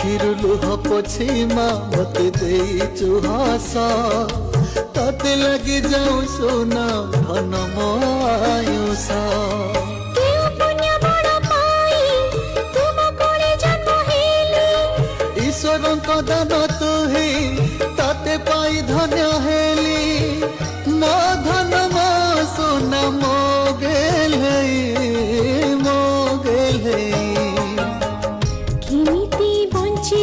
आखिर लुह पोछी माँ मत दे चुहासा ताते लगी जाऊं सोना धन मायुसा ईश्वर दान तु ही ताते पाई धन्य हेली मो धन मो सोना मो गेले किमिति बंची